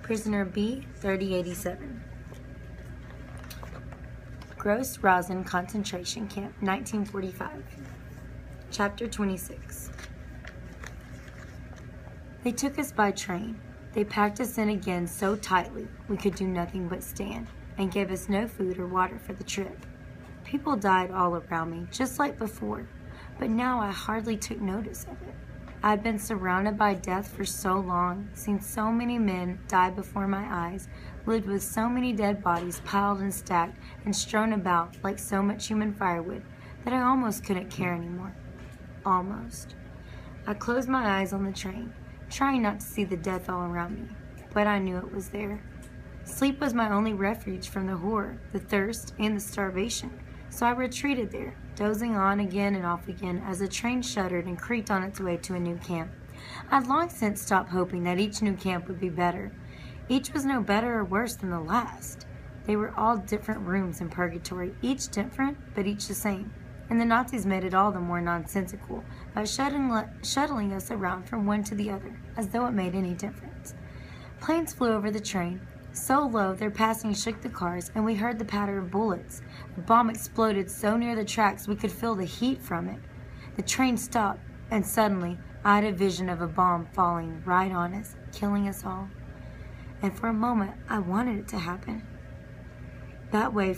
Prisoner B-3087. Gross Rosin Concentration Camp, 1945. Chapter 26. They took us by train. They packed us in again so tightly we could do nothing but stand, and gave us no food or water for the trip. People died all around me, just like before, but now I hardly took notice of it. I had been surrounded by death for so long, seen so many men die before my eyes, lived with so many dead bodies piled and stacked and strewn about like so much human firewood, that I almost couldn't care anymore. Almost. I closed my eyes on the train, trying not to see the death all around me, but I knew it was there. Sleep was my only refuge from the horror, the thirst, and the starvation, so I retreated there, dozing on again and off again as the train shuddered and creaked on its way to a new camp. I'd long since stopped hoping that each new camp would be better. Each was no better or worse than the last. They were all different rooms in purgatory, each different, but each the same. And the Nazis made it all the more nonsensical by shuttling us around from one to the other, as though it made any difference. Planes flew over the train, so low their passing shook the cars, and we heard the patter of bullets. The bomb exploded so near the tracks we could feel the heat from it. The train stopped, and suddenly I had a vision of a bomb falling right on us, killing us all. And for a moment I wanted it to happen. The way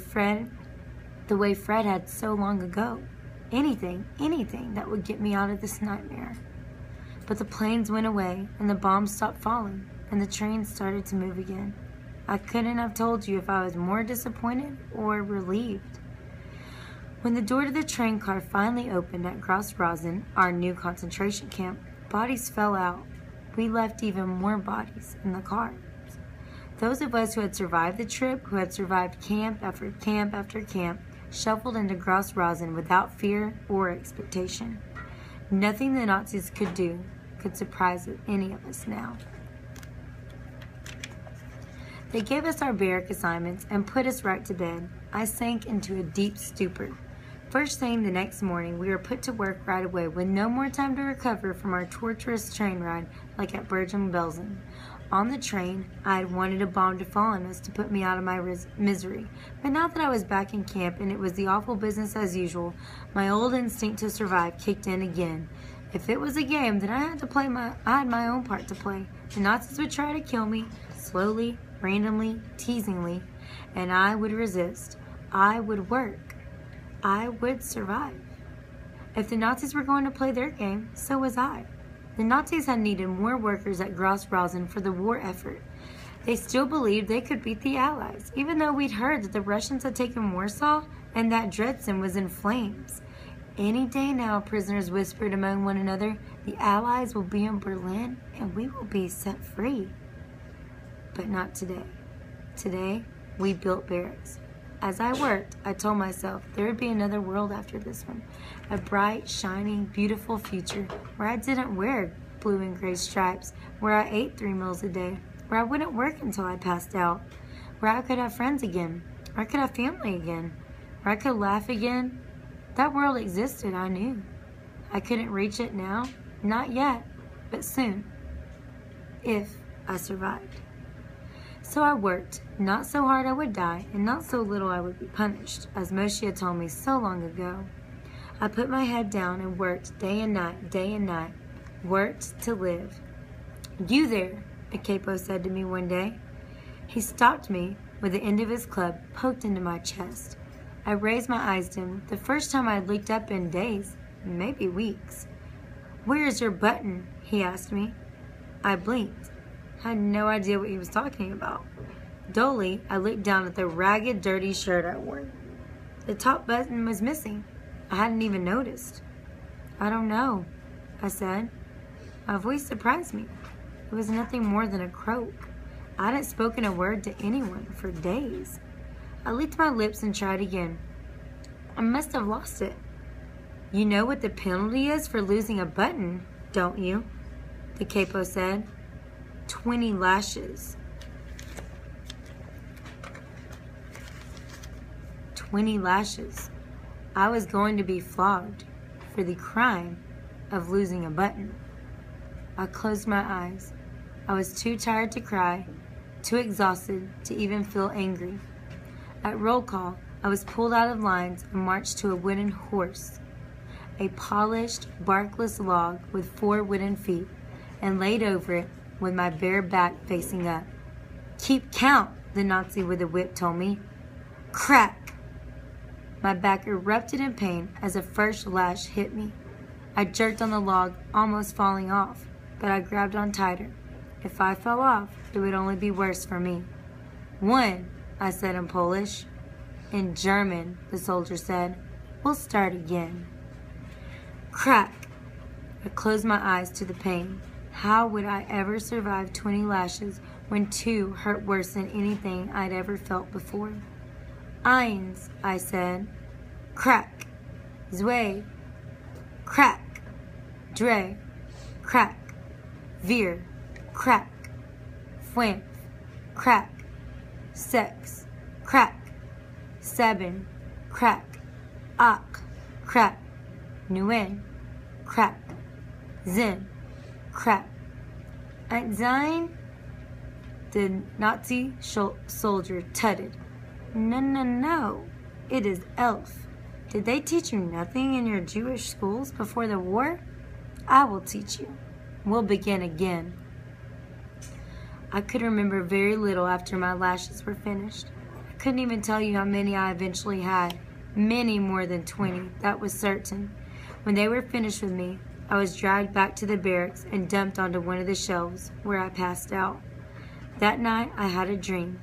Fred had so long ago. Anything that would get me out of this nightmare. But the planes went away, and the bombs stopped falling, and the train started to move again. I couldn't have told you if I was more disappointed or relieved. When the door to the train car finally opened at Gross Rosin, our new concentration camp, bodies fell out. We left even more bodies in the cars. Those of us who had survived the trip, who had survived camp after camp after camp, shuffled into Gross Rosin without fear or expectation. Nothing the Nazis could do could surprise any of us now. They gave us our barrack assignments and put us right to bed. I sank into a deep stupor. First thing the next morning, we were put to work right away with no more time to recover from our torturous train ride like at Bergen-Belsen. On the train, I had wanted a bomb to fall on us to put me out of my misery, but now that I was back in camp and it was the awful business as usual, my old instinct to survive kicked in again. If it was a game, then I had my own part to play. The Nazis would try to kill me, slowly, randomly, teasingly, and I would resist. I would work. I would survive. If the Nazis were going to play their game, so was I. The Nazis had needed more workers at Gross Rosin for the war effort. They still believed they could beat the Allies, even though we'd heard that the Russians had taken Warsaw and that Dresden was in flames. Any day now, prisoners whispered among one another, the Allies will be in Berlin and we will be set free. But not today. Today, we built barracks. As I worked, I told myself there would be another world after this one. A bright, shining, beautiful future where I didn't wear blue and gray stripes, where I ate 3 meals a day, where I wouldn't work until I passed out, where I could have friends again, where I could have family again, where I could laugh again. That world existed, I knew. I couldn't reach it now, not yet, but soon, if I survived. So I worked, not so hard I would die, and not so little I would be punished, as Moshe had told me so long ago. I put my head down and worked day and night, worked to live. You there, a capo said to me one day. He stopped me with the end of his club poked into my chest. I raised my eyes to him, the first time I had looked up in days, maybe weeks. Where is your button? He asked me. I blinked. I had no idea what he was talking about. Dully, I looked down at the ragged, dirty shirt I wore. The top button was missing. I hadn't even noticed. I don't know, I said. My voice surprised me. It was nothing more than a croak. I hadn't spoken a word to anyone for days. I licked my lips and tried again. I must have lost it. You know what the penalty is for losing a button, don't you? The capo said. 20 lashes. 20 lashes. I was going to be flogged for the crime of losing a button. I closed my eyes. I was too tired to cry, too exhausted to even feel angry. At roll call, I was pulled out of lines and marched to a wooden horse, a polished, barkless log with 4 wooden feet, and laid over it with my bare back facing up. "Keep count," the Nazi with the whip told me. Crack! My back erupted in pain as the first lash hit me. I jerked on the log, almost falling off, but I grabbed on tighter. If I fell off, it would only be worse for me. "One," I said in Polish. In German, the soldier said, "We'll start again." Crack! I closed my eyes to the pain. How would I ever survive 20 lashes when 2 hurt worse than anything I'd ever felt before? "Eins," I said. Crack! Zwei! Crack! Drei! Crack! Vier! Crack! Fünf! Crack! Sechs! Crack! 7! Crack! Acht! Crack! Neun! Crack! Zehn! Crack! Ein! The Nazi soldier tutted. No. It is elf. Did they teach you nothing in your Jewish schools before the war? I will teach you. We'll begin again. I could remember very little after my lashes were finished. I couldn't even tell you how many I eventually had. Many more than 20, that was certain. When they were finished with me, I was dragged back to the barracks and dumped onto one of the shelves, where I passed out. That night, I had a dream.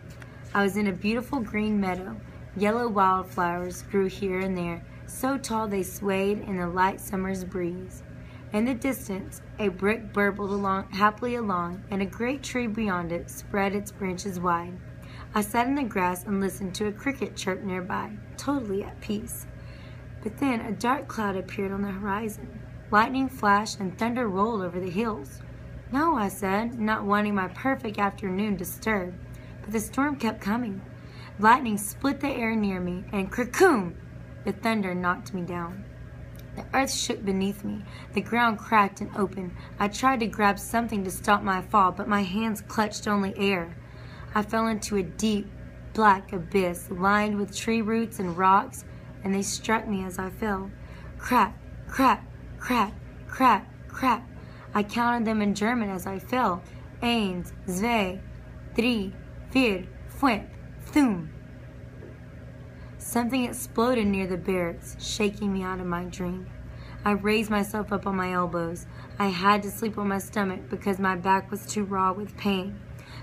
I was in a beautiful green meadow. Yellow wildflowers grew here and there, so tall they swayed in the light summer's breeze. In the distance, a brook burbled happily along, and a great tree beyond it spread its branches wide. I sat in the grass and listened to a cricket chirp nearby, totally at peace. But then a dark cloud appeared on the horizon. Lightning flashed and thunder rolled over the hills. "No," I said, not wanting my perfect afternoon disturbed. But the storm kept coming. Lightning split the air near me, and krakoom! The thunder knocked me down. The earth shook beneath me. The ground cracked and opened. I tried to grab something to stop my fall, but my hands clutched only air. I fell into a deep, black abyss lined with tree roots and rocks, and they struck me as I fell. Crack, crack, crack, crack, crack. I counted them in German as I fell. Eins, zwei, drei, vier, fünf, thum. Something exploded near the barracks, shaking me out of my dream. I raised myself up on my elbows. I had to sleep on my stomach because my back was too raw with pain.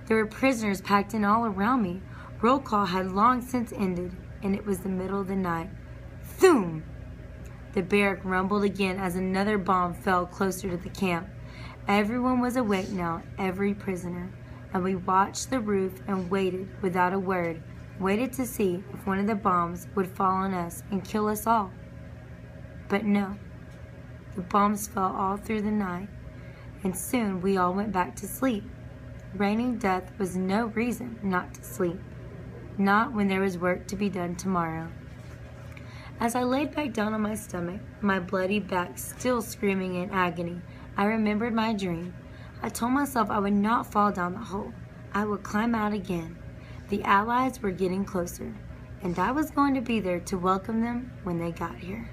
There were prisoners packed in all around me. Roll call had long since ended, and it was the middle of the night. Thum! The barrack rumbled again as another bomb fell closer to the camp. Everyone was awake now, every prisoner, and we watched the roof and waited without a word, waited to see if one of the bombs would fall on us and kill us all. But no, the bombs fell all through the night, and soon we all went back to sleep. Raining death was no reason not to sleep, not when there was work to be done tomorrow. As I laid back down on my stomach, my bloody back still screaming in agony, I remembered my dream. I told myself I would not fall down the hole. I would climb out again. The Allies were getting closer, and I was going to be there to welcome them when they got here.